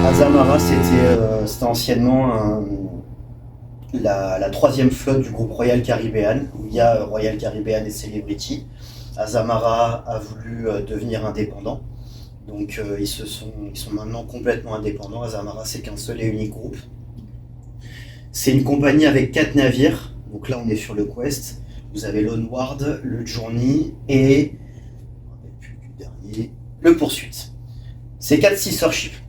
Azamara, c'était anciennement la troisième flotte du groupe Royal Caribbean, où il y a Royal Caribbean et Celebrity. Azamara a voulu devenir indépendant, donc ils sont maintenant complètement indépendants. Azamara, c'est qu'un seul et unique groupe. C'est une compagnie avec 4 navires, donc là on est sur le Quest. Vous avez l'Onward, le Journey et le Poursuite. C'est 4 sister ships.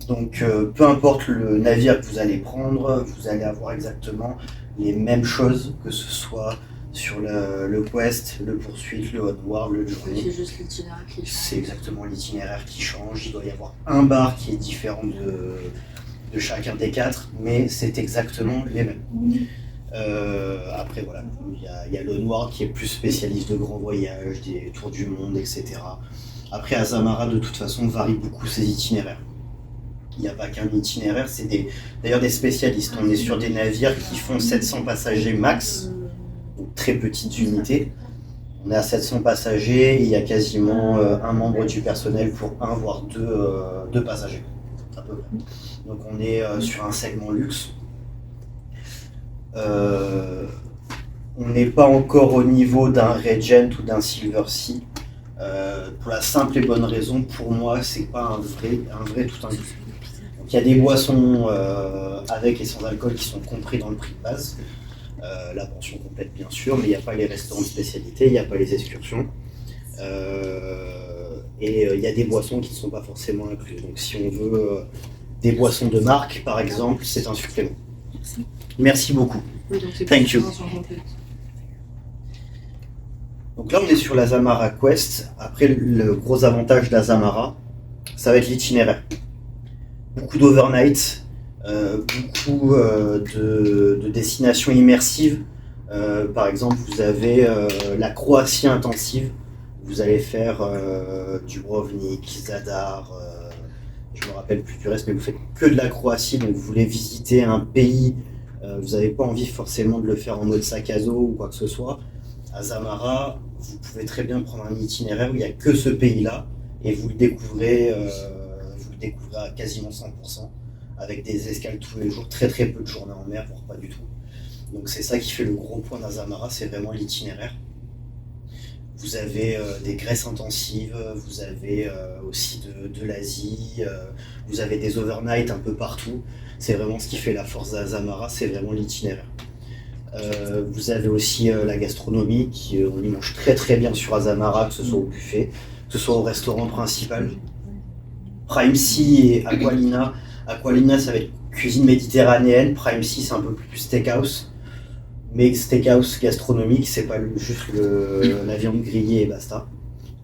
Donc peu importe le navire que vous allez prendre, vous allez avoir exactement les mêmes choses, que ce soit sur le Quest, le Poursuite, le Onward, le Journey. C'est juste l'itinéraire qui change. C'est exactement l'itinéraire qui change. Il doit y avoir un bar qui est différent de chacun des 4, mais c'est exactement les mêmes. Après voilà, il y a l'Onward qui est plus spécialiste de grands voyages, des tours du monde, etc. Après Azamara de toute façon varie beaucoup ses itinéraires. Il n'y a pas qu'un itinéraire, c'est d'ailleurs des spécialistes. On est sur des navires qui font 700 passagers max, donc très petites unités. On est à 700 passagers, et il y a quasiment un membre du personnel pour un voire deux passagers, à peu près. Donc on est sur un segment luxe. On n'est pas encore au niveau d'un Regent ou d'un Silver Sea. Pour la simple et bonne raison, pour moi, c'est pas un vrai tout inclus. Donc il y a des boissons avec et sans alcool qui sont compris dans le prix de base. La pension complète bien sûr, mais il n'y a pas les restaurants de spécialité, il n'y a pas les excursions. Et il y a des boissons qui ne sont pas forcément incluses. Donc si on veut des boissons de marque, par exemple, c'est un supplément. Merci beaucoup. Oui, donc c'est Thank you. complète. Donc là, on est sur l'Azamara Quest. Après, le gros avantage d'Azamara, ça va être l'itinéraire. Beaucoup d'overnight, beaucoup de destinations immersives. Par exemple, vous avez la Croatie intensive. Vous allez faire Dubrovnik, Zadar, je me rappelle plus du reste, mais vous faites que de la Croatie, donc vous voulez visiter un pays, vous n'avez pas envie forcément de le faire en mode sac à dos ou quoi que ce soit. À Zamara, vous pouvez très bien prendre un itinéraire où il n'y a que ce pays-là et vous le découvrez à quasiment 100% avec des escales tous les jours, très très peu de journées en mer, voire pas du tout. Donc c'est ça qui fait le gros point d'Azamara, c'est vraiment l'itinéraire. Vous avez des graisses intensives, vous avez aussi de l'Asie, vous avez des overnight un peu partout. C'est vraiment ce qui fait la force d'Azamara, c'est vraiment l'itinéraire. Vous avez aussi la gastronomie, on y mange très très bien sur Azamara, que ce soit au buffet, que ce soit au restaurant principal. Prime Sea et Aqualina. Aqualina, ça va être cuisine méditerranéenne. Prime Sea, c'est un peu plus steakhouse. Mais steakhouse gastronomique, c'est pas juste la viande grillée et basta.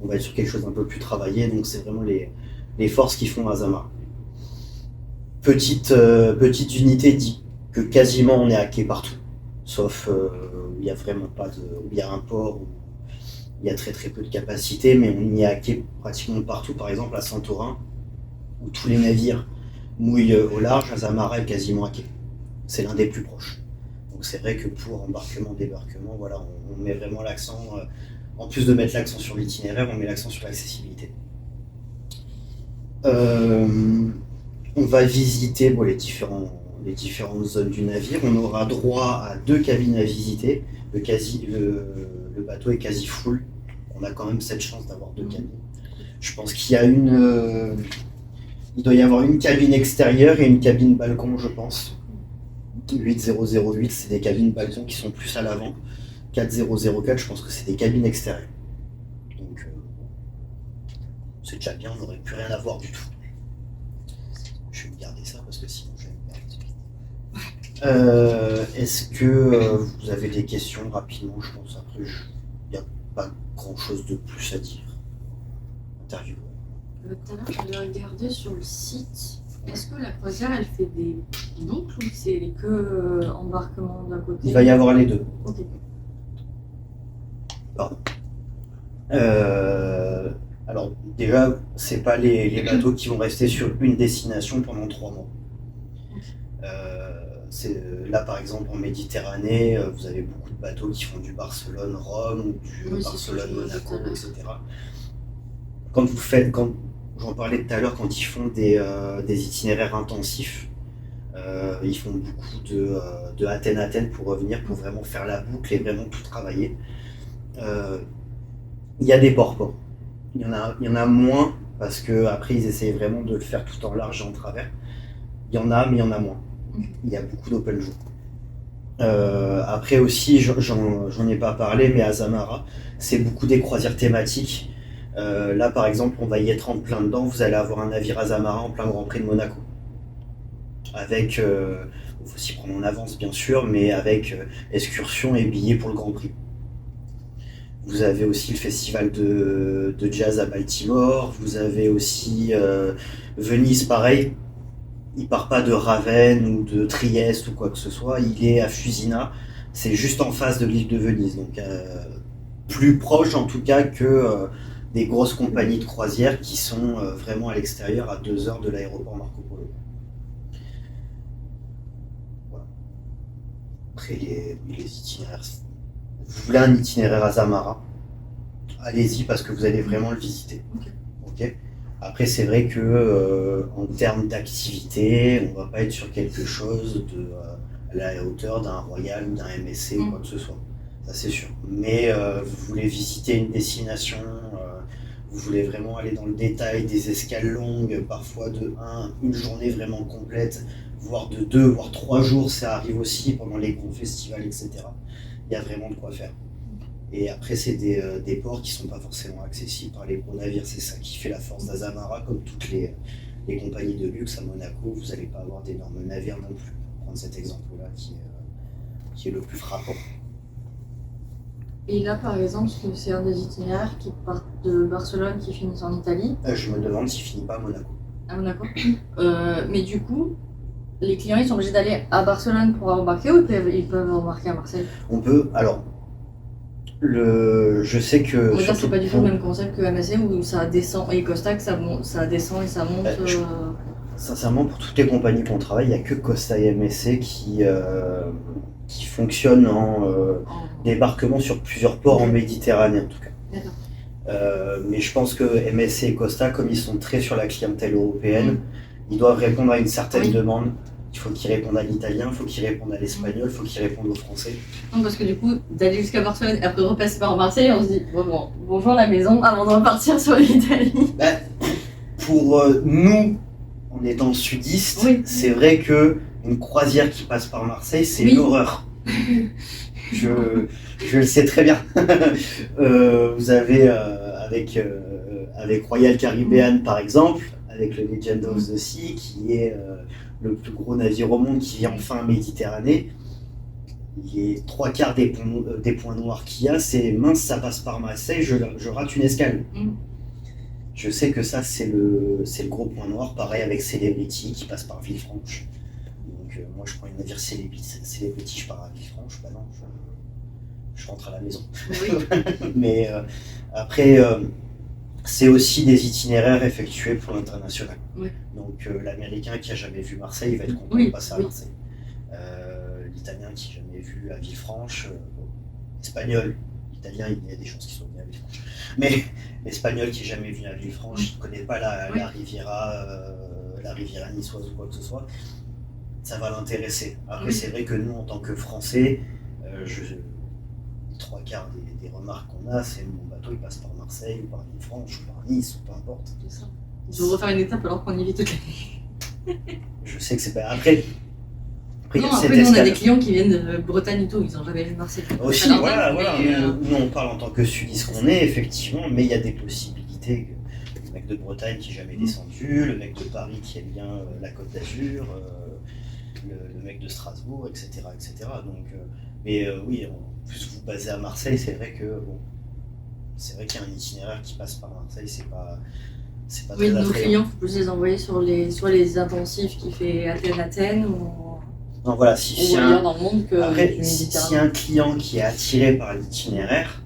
On va être sur quelque chose d'un peu plus travaillé, donc c'est vraiment les forces qui font Azamara. Petite unité dit que quasiment on est hacké partout. Sauf où il n'y a vraiment pas où il y a un port où il y a très très peu de capacité, mais on y est hacké pratiquement partout. Par exemple à Santorin, où tous les navires mouillent au large, Azamara est quasiment hacké. C'est l'un des plus proches. Donc c'est vrai que pour embarquement, débarquement, voilà, on met vraiment l'accent, en plus de mettre l'accent sur l'itinéraire, on met l'accent sur l'accessibilité. On va visiter les différentes zones du navire. On aura droit à 2 cabines à visiter. Le bateau est quasi full. On a quand même cette chance d'avoir 2 cabines. Je pense qu'il y a il doit y avoir une cabine extérieure et une cabine balcon, je pense. 8008, c'est des cabines balcon qui sont plus à l'avant. 4004, je pense que c'est des cabines extérieures. Donc c'est déjà bien, on n'aurait plus rien à voir du tout. Je vais me garder ça parce que sinon je vais me perdre. Est-ce que vous avez des questions rapidement? Je pense après il n'y a pas grand chose de plus à dire. Interview. Tout à l'heure, j'avais regardé sur le site. Est-ce que la croisière, elle fait des boucles ou c'est que embarquement d'un côté? Il va y avoir les deux. Ok. Pardon. Alors déjà, c'est pas les bateaux qui vont rester sur une destination pendant 3 mois. Là par exemple en Méditerranée, vous avez beaucoup de bateaux qui font du Barcelone-Rome ou du Barcelone-Monaco, etc. Quand j'en parlais tout à l'heure, quand ils font des itinéraires intensifs, ils font beaucoup de Athènes pour revenir, pour vraiment faire la boucle et vraiment tout travailler. Il y a des ports. Il y en a moins, parce qu'après ils essayent vraiment de le faire tout en large et en travers. Il y en a, mais il y en a moins. Il y a beaucoup d'open jour. Après aussi, j'en ai pas parlé, mais à Zamara, c'est beaucoup des croisières thématiques. Là, par exemple, on va y être en plein dedans. Vous allez avoir un navire à Zamara en plein Grand Prix de Monaco. Avec, il faut s'y prendre en avance, bien sûr, mais avec excursion et billets pour le Grand Prix. Vous avez aussi le festival de jazz à Baltimore. Vous avez aussi Venise, pareil. Il part pas de Ravenne ou de Trieste ou quoi que ce soit. Il est à Fusina. C'est juste en face de l'île de Venise. Donc plus proche en tout cas que des grosses compagnies de croisière qui sont vraiment à l'extérieur à 2 heures de l'aéroport Marco Polo. Voilà. Après les itinéraires. Vous voulez un itinéraire à Zamara, allez-y parce que vous allez vraiment le visiter. Okay. Après, c'est vrai que en termes d'activité, on va pas être sur quelque chose à la hauteur d'un Royal ou d'un MSC ou quoi que ce soit. Ça, c'est sûr. Mais vous voulez visiter une destination, vous voulez vraiment aller dans le détail des escales longues, parfois une journée vraiment complète, voire de 2, voire 3 jours, ça arrive aussi pendant les gros festivals, etc. Il y a vraiment de quoi faire. Et après, c'est des ports qui ne sont pas forcément accessibles par les gros navires. C'est ça qui fait la force d'Azamara, comme toutes les compagnies de luxe à Monaco. Vous n'allez pas avoir d'énormes navires non plus. Pour prendre cet exemple-là qui est le plus frappant. Et là, par exemple, c'est un des itinéraires qui partent de Barcelone, qui finissent en Italie. Je me demande s'il ne finit pas à Monaco. À Monaco. Mais du coup, les clients, ils sont obligés d'aller à Barcelone pour embarquer ou ils peuvent embarquer à Marseille? On peut, alors, je sais que... On va dire que c'est pas du tout le même concept que MSC où ça descend et Costa que ça descend et ça monte. Sincèrement, pour toutes les compagnies qu'on travaille, il n'y a que Costa et MSC qui fonctionnent en débarquement sur plusieurs ports en Méditerranée en tout cas. D'accord. Mais je pense que MSC et Costa, comme ils sont très sur la clientèle européenne, ils doivent répondre à une certaine demande. Il faut qu'ils répondent à l'italien, il faut qu'ils répondent à l'espagnol, il faut qu'ils répondent au français. Non, parce que du coup, d'aller jusqu'à Barcelone et après de repasser par Marseille, on se dit bonjour la maison avant de repartir sur l'Italie. Pour nous, en étant sudistes, c'est vrai que une croisière qui passe par Marseille, c'est une horreur. Je le sais très bien. Vous avez avec Royal Caribbean par exemple, avec le Legend of the Sea, qui est le plus gros navire au monde qui vient enfin en Méditerranée. Les 3/4 des points noirs qu'il y a, c'est mince, ça passe par Marseille, je rate une escale. Je sais que ça, c'est le gros point noir. Pareil avec Celebrity qui passe par Villefranche. Donc moi, je prends une navire Celebrity, je pars à Villefranche. Bah non, je rentre à la maison. Oui. Mais après, c'est aussi des itinéraires effectués pour l'international. Oui. Donc l'Américain qui a jamais vu Marseille, il va être content de passer à Marseille. L'Italien qui n'a jamais vu à Villefranche, l'Espagnol, l'Italien, il y a des chances qu'il soit venu à Villefranche. Mais l'Espagnol qui n'a jamais vu à Villefranche, qui ne connaît pas la Riviera niçoise ou quoi que ce soit, ça va l'intéresser. Après, c'est vrai que nous, en tant que Français, les 3/4 des remarques qu'on a, c'est mon bateau, il passe par Marseille, ou par Villefranche, ou par Nice, ou peu importe. C'est ça. Je veux refaire une étape alors qu'on y vit toute l'année. Je sais que c'est pas... Après, nous, on a des clients qui viennent de Bretagne et tout, ils n'ont jamais vu Marseille. Aussi, voilà. Nous, on parle en tant que sudiste qu'on est, effectivement, mais il y a des possibilités. Le mec de Bretagne qui n'est jamais descendu, le mec de Paris qui aime bien la Côte d'Azur, le mec de Strasbourg, etc. Donc, oui, en plus vous basez à Marseille, c'est vrai que c'est vrai qu'il y a un itinéraire qui passe par Marseille, c'est pas très nos clients, il faut plus les envoyer sur les intensifs qui fait Athènes ou... Non, voilà, si y a un client qui est attiré par l'itinéraire,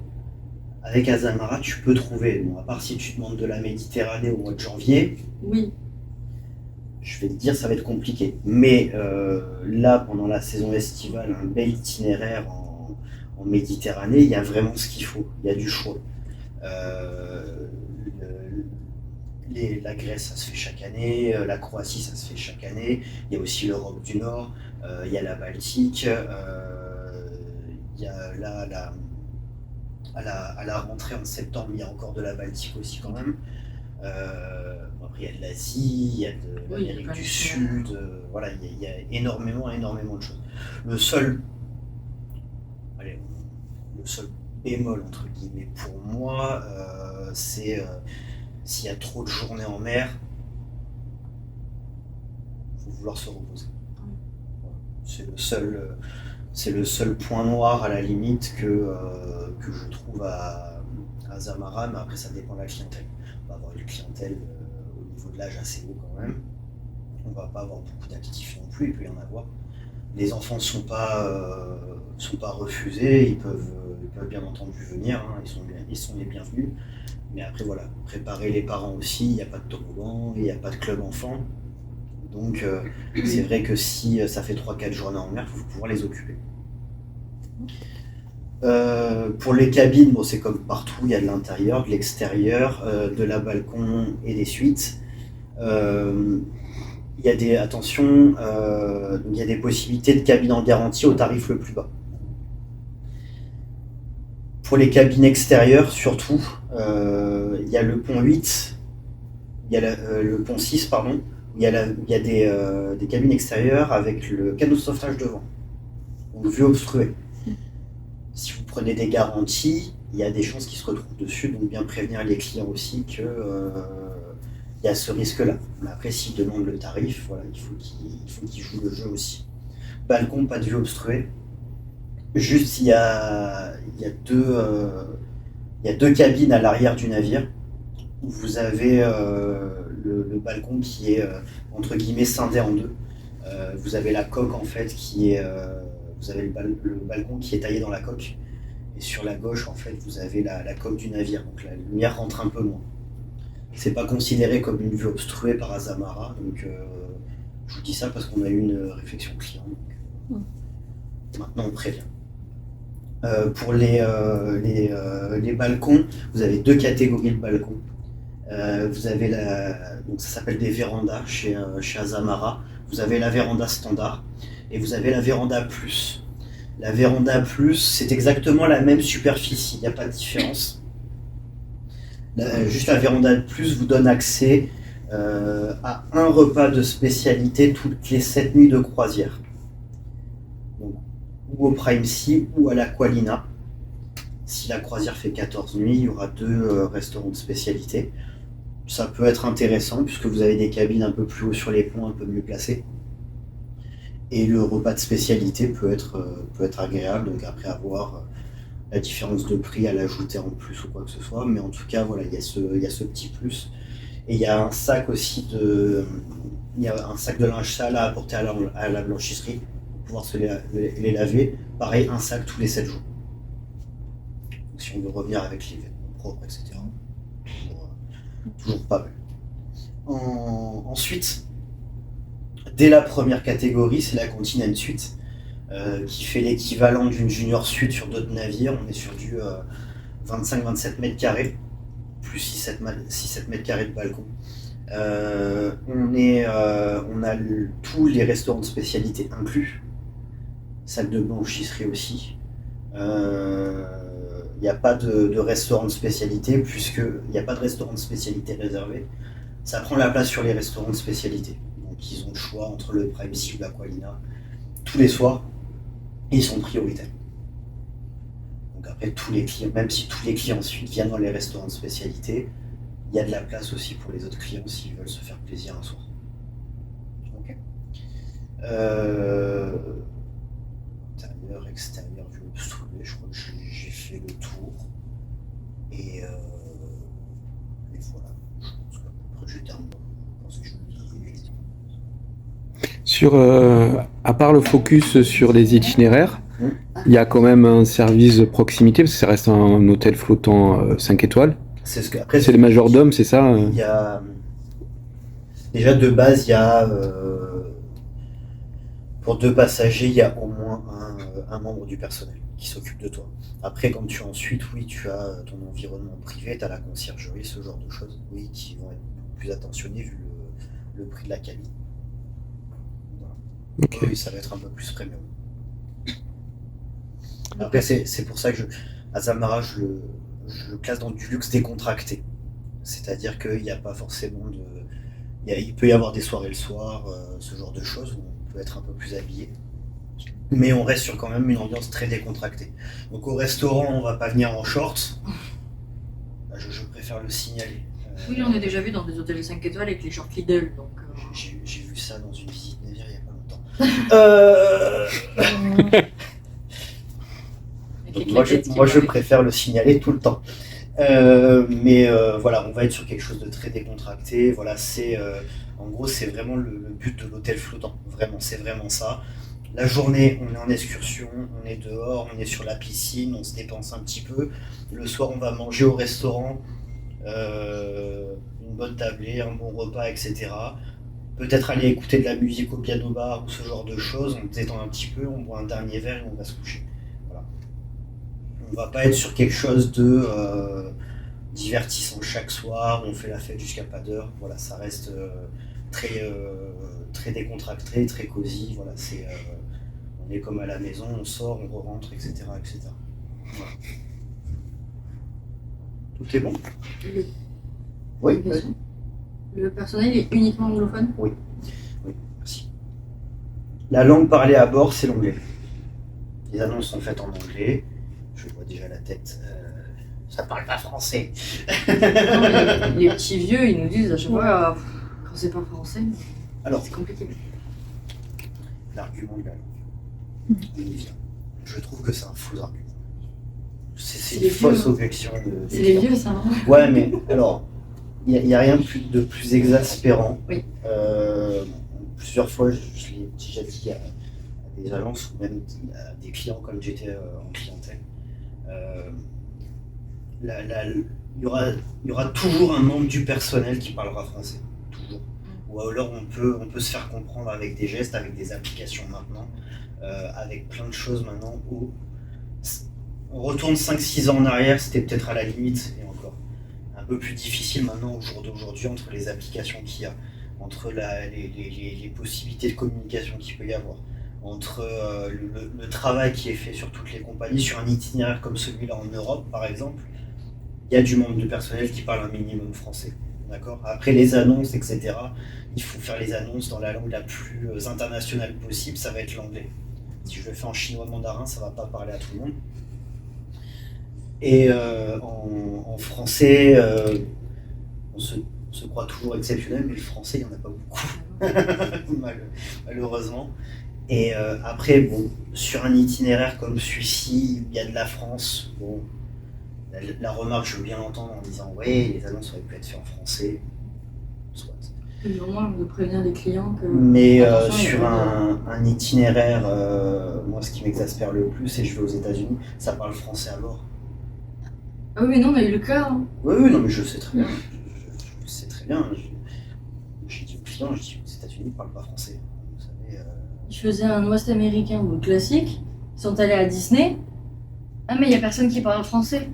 avec Azamara, tu peux trouver. Bon, à part si tu demandes de la Méditerranée au mois de janvier, oui. Je vais te dire, ça va être compliqué. Mais là, pendant la saison estivale, un bel itinéraire en Méditerranée, il y a vraiment ce qu'il faut. Il y a du choix. La Grèce, ça se fait chaque année, la Croatie, ça se fait chaque année. Il y a aussi l'Europe du Nord, il y a la Baltique, il y a à la rentrée en septembre, il y a encore de la Baltique aussi quand même. Après, il y a de l'Asie, il y a de l'Amérique du Sud, voilà, il y a énormément de choses. Le seul bémol, entre guillemets, pour moi, c'est s'il y a trop de journées en mer, il faut vouloir se reposer. Voilà. C'est le seul point noir à la limite que je trouve à Zamara, mais après ça dépend de la clientèle. On va avoir une clientèle au niveau de l'âge assez haut quand même. On va pas avoir beaucoup d'actifs non plus, il peut y en avoir. Les enfants ne sont pas refusés, ils peuvent bien entendu venir, hein, ils sont les bienvenus. Mais après voilà, préparer les parents aussi, il n'y a pas de toboggan, il n'y a pas de club enfant. Donc c'est vrai que si ça fait 3-4 journées en mer, il faut pouvoir les occuper. Pour les cabines, bon, c'est comme partout, il y a de l'intérieur, de l'extérieur, de la balcon et des suites. Il y a des possibilités de cabines en garantie au tarif le plus bas. Pour les cabines extérieures, surtout, il y a le pont 8, il y a le pont 6, pardon, où il y a des cabines extérieures avec le canot de sauvetage devant, donc vue obstruée. Si vous prenez des garanties, il y a des chances qu'ils se retrouvent dessus, donc bien prévenir les clients aussi qu'il y a ce risque-là. Mais après, s'ils demandent le tarif, voilà, il faut qu'ils jouent le jeu aussi. Balcon, pas de vue obstruée. Juste, il y a deux cabines à l'arrière du navire où vous avez le balcon qui est entre guillemets scindé en deux. Vous avez la coque en fait vous avez le balcon qui est taillé dans la coque, et sur la gauche en fait vous avez la coque du navire, donc la lumière rentre un peu moins. C'est pas considéré comme une vue obstruée par Azamara, donc je vous dis ça parce qu'on a eu une réflexion client. Donc, maintenant on prévient. Pour les balcons, vous avez deux catégories de balcons. Vous avez donc ça s'appelle des vérandas chez Azamara. Vous avez la véranda standard et vous avez la véranda plus. La véranda plus, c'est exactement la même superficie, il n'y a pas de différence. Juste la véranda plus vous donne accès à un repas de spécialité toutes les 7 nuits de croisière. Donc, ou au Prime Sea ou à l'Aqualina. Si la croisière fait 14 nuits, il y aura 2 restaurants de spécialité. Ça peut être intéressant puisque vous avez des cabines un peu plus haut sur les ponts, un peu mieux placées. Et le repas de spécialité peut être agréable, donc après avoir la différence de prix à l'ajouter en plus ou quoi que ce soit. Mais en tout cas, voilà, il y a ce petit plus. Et il y a un sac aussi de linge sale à apporter à la blanchisserie pour pouvoir les laver. Pareil, un sac tous les 7 jours. Donc, si on veut revenir avec les vêtements propres, etc. Toujours pas mal. Ensuite, dès la première catégorie, c'est la Continent Suite, qui fait l'équivalent d'une Junior Suite sur d'autres navires. On est sur du 25-27 mètres carrés, plus 6-7 mètres carrés de balcon. On a tous les restaurants de spécialité inclus, salle de blanchisserie aussi. Il n'y a pas de restaurant de spécialité, puisqu'il n'y a pas de restaurant de spécialité réservé. Ça prend la place sur les restaurants de spécialité. Donc ils ont le choix entre le Prime Sea ou l'Aqualina tous les soirs, et ils sont prioritaires. Donc après, tous les clients, même si tous les clients ensuite viennent dans les restaurants de spécialité, il y a de la place aussi pour les autres clients s'ils veulent se faire plaisir un soir. Okay. Intérieur, extérieur, vue obstruée, je crois que j'ai fait le tour. Et voilà, je pense qu'après je termine. Je pense que je vous dis. À part le focus sur les itinéraires, il y a quand même un service de proximité, parce que ça reste un hôtel flottant 5 étoiles. Après, c'est le majordome, c'est ça Il y a... Déjà de base, il y a pour 2 passagers, il y a au moins un membre du personnel qui s'occupe de toi. Après, quand tu es en suite, oui, tu as ton environnement privé, tu as la conciergerie, ce genre de choses, oui, qui vont être plus attentionné vu le prix de la qualité. Voilà. Ok. Oui, ça va être un peu plus premium. Après, c'est pour ça que Azamara, je le classe dans du luxe décontracté. C'est-à-dire qu'il n'y a pas forcément de. Il peut y avoir des soirées le soir, ce genre de choses, où on peut être un peu plus habillé. Mais on reste sur quand même une ambiance très décontractée. Donc au restaurant, on va pas venir en short. Je préfère le signaler. Oui, on a déjà vu dans des hôtels 5 étoiles avec les shorts Lidl. Donc, J'ai vu ça dans une visite navire il y a pas longtemps. Donc moi, je préfère le signaler tout le temps. Mais voilà, on va être sur quelque chose de très décontracté. Voilà, en gros, c'est vraiment le but de l'hôtel flottant. Vraiment, c'est vraiment ça. La journée, on est en excursion, on est dehors, on est sur la piscine, on se dépense un petit peu. Le soir, on va manger au restaurant, une bonne tablée, un bon repas, etc. Peut-être aller écouter de la musique au piano bar ou ce genre de choses. On se détend un petit peu, on boit un dernier verre et on va se coucher. Voilà. On va pas être sur quelque chose de divertissant chaque soir, on fait la fête jusqu'à pas d'heure. Voilà, ça reste très décontracté, très cosy. Voilà, on est comme à la maison, on sort, on re-rentre, etc. etc. Voilà. Tout est bon? Oui, vas-y. Le personnel est uniquement anglophone? Oui, merci. La langue parlée à bord, c'est l'anglais. Les annonces sont faites en anglais. Je vois déjà la tête. Ça parle pas français. Non, les petits vieux, ils nous disent à chaque fois, quand c'est pas français, Alors, c'est compliqué. l'argument de la langue. Je trouve que c'est un faux argument. C'est les une fausse vieux. objection. C'est les vieux, ça, hein. Ouais, mais alors, il n'y a rien de plus exaspérant. Oui. Plusieurs fois, je l'ai déjà dit à des agences ou même à des clients comme j'étais en clientèle. Il y aura toujours un membre du personnel qui parlera français. Toujours. Ou alors on peut se faire comprendre avec des gestes, avec des applications maintenant, avec plein de choses maintenant où on retourne 5-6 ans en arrière, c'était peut-être à la limite, et encore un peu plus difficile maintenant au jour d'aujourd'hui entre les applications qu'il y a, entre les possibilités de communication qu'il peut y avoir, entre le travail qui est fait sur toutes les compagnies, sur un itinéraire comme celui-là en Europe par exemple, il y a du membre du personnel qui parle un minimum français. D'accord ? Après les annonces, etc., il faut faire les annonces dans la langue la plus internationale possible, ça va être l'anglais. Si je le fais en chinois mandarin, ça va pas parler à tout le monde. Et en français, on se croit toujours exceptionnel, mais le français, il n'y en a pas beaucoup, malheureusement. Et après, bon, sur un itinéraire comme celui-ci, il y a de la France, bon, la remarque, je veux bien l'entendre en disant ouais, les annonces auraient pu être faites en français, soit. Au moins de prévenir les clients que. Mais attention, sur un itinéraire, moi ce qui m'exaspère le plus, c'est que je vais aux États-Unis, ça parle français à bord. Ah oui, mais non, on a eu le cas. Hein. Oui, non, mais je sais très bien. Je sais très bien. J'ai dit aux clients, je dis aux États-Unis, ils ne parlent pas français. Vous savez. Ils faisaient un Ouest américain ou classique, ils sont allés à Disney. Ah, mais il n'y a personne qui parle français.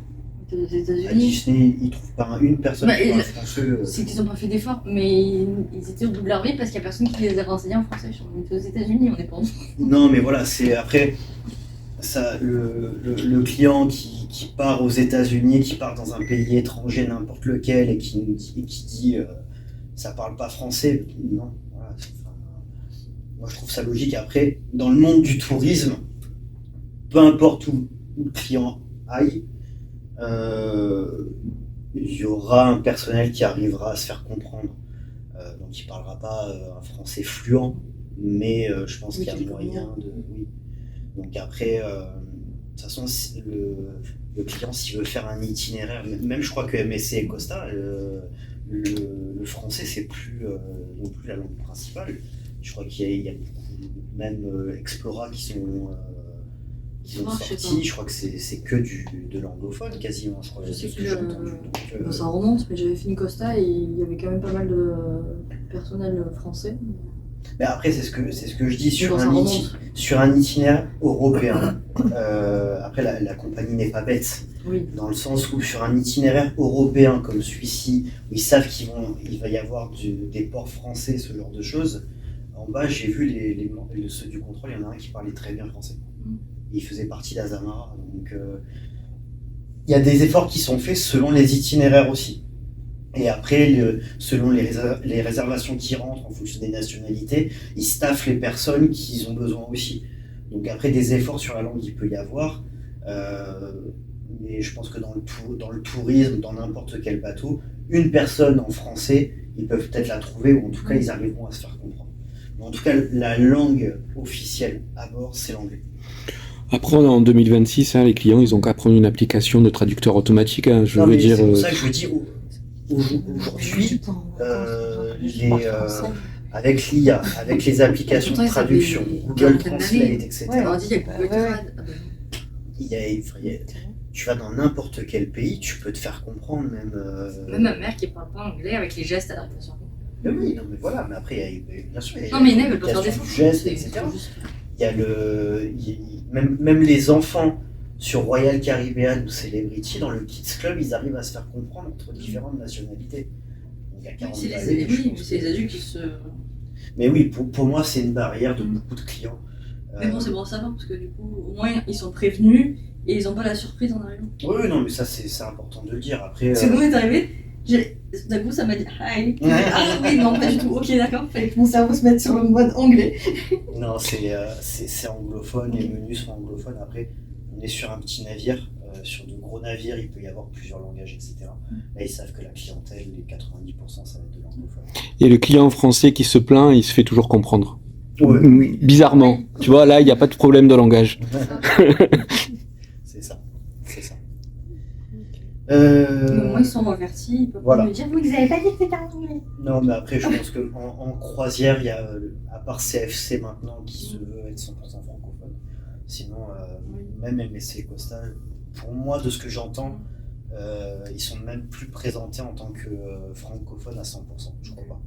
Aux À États-Unis. Disney, ils ne trouvent pas une personne qui parle français. C'est qu'ils n'ont pas fait d'efforts, mais ils étaient au bout de leur vie parce qu'il n'y a personne qui les a renseignés en français. On était aux États-Unis, on est pas en France. Non, mais voilà, c'est après. Ça, le client qui part aux États-Unis, qui part dans un pays étranger, n'importe lequel, et qui dit ça parle pas français, non. Voilà, moi je trouve ça logique. Après, dans le monde du tourisme, peu importe où le client aille, il y aura un personnel qui arrivera à se faire comprendre. Donc il parlera pas un français fluent, mais je pense qu'il y a moyen de. Oui. Donc après, de toute façon, le client, s'il veut faire un itinéraire, même je crois que MSC et Costa, le français, c'est plus non plus la langue principale. Je crois qu'il y a beaucoup, même Explora qui sont sortis. Je crois que c'est que de l'anglophone quasiment. Je crois Je sais ce que j'ai entendu. Donc, ça remonte, mais j'avais fait une Costa et il y avait quand même pas mal de personnel français. Mais après, c'est ce que je dis Bon, ça remonte. sur un itinéraire européen. Après, la compagnie n'est pas bête, Oui. dans le sens où sur un itinéraire européen comme celui-ci, où ils savent qu'il va y avoir des ports français, ce genre de choses, en bas, j'ai vu ceux du contrôle, il y en a un qui parlait très bien français. Il faisait partie d'Azamara. Donc, il y a des efforts qui sont faits selon les itinéraires aussi. Et après, selon les réservations qui rentrent en fonction des nationalités, ils staffent les personnes qu'ils ont besoin aussi. Donc après, des efforts sur la langue, il peut y avoir. Mais je pense que dans le tourisme, dans n'importe quel bateau, une personne en français, ils peuvent peut-être la trouver, ou en tout cas, ils arriveront à se faire comprendre. Mais en tout cas, la langue officielle à bord, c'est l'anglais. Après, en 2026, les clients, ils ont qu'à prendre une application de traducteur automatique. Je Non, veux mais dire. c'est pour ça que je dis aujourd'hui, avec l'IA, avec les applications de traduction, Google Translate, etc. Ouais, on dit qu'il y a Google Trad. Tu vas dans n'importe quel pays, tu peux te faire comprendre même. Même ma mère qui parle pas anglais, avec les gestes, elle arrive à se faire comprendre. Mais oui, non, mais voilà, mais après, bien sûr, il y a Non, mais Inès veut pas faire des l'application du geste, etc. Il y a même les enfants sur Royal Caribbean ou Celebrity, dans le Kids Club, ils arrivent à se faire comprendre entre différentes nationalités. Donc, il y a 40 C'est balais, les adultes qui se. Mais oui, pour moi, c'est une barrière de beaucoup de clients. Mais bon, c'est bon à savoir, parce que du coup, au moins, ils sont prévenus et ils n'ont pas la surprise en arrivant. Oui, non, mais ça, c'est important de le dire. Après, Parce que quand on est arrivé, d'un coup, ça m'a dit hi. Ah oui, non, pas du tout. Ok, d'accord, fallait que mon cerveau se mette sur le mode anglais. Non, c'est anglophone, les menus sont anglophones. Après, on est sur un petit navire. Sur de gros navires, il peut y avoir plusieurs langages, etc. Là, ils savent que la clientèle, les 90%, ça va être de l'anglophone. Et le client français qui se plaint, il se fait toujours comprendre. Oui. Bizarrement. Tu vois, là, il n'y a pas de problème de langage. C'est ça. Au moins, ils sont avertis, ils peuvent Voilà. me dire, vous n'avez pas dit que c'était en anglais. Non, mais après, je pense qu'en croisière, il y a, à part CFC maintenant, qui se veut être 100% francophone. Sinon, même MSC Costa, pour moi, de ce que j'entends, ils sont même plus présentés en tant que francophones à 100%. Je crois pas.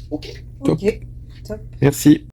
Ok. Merci.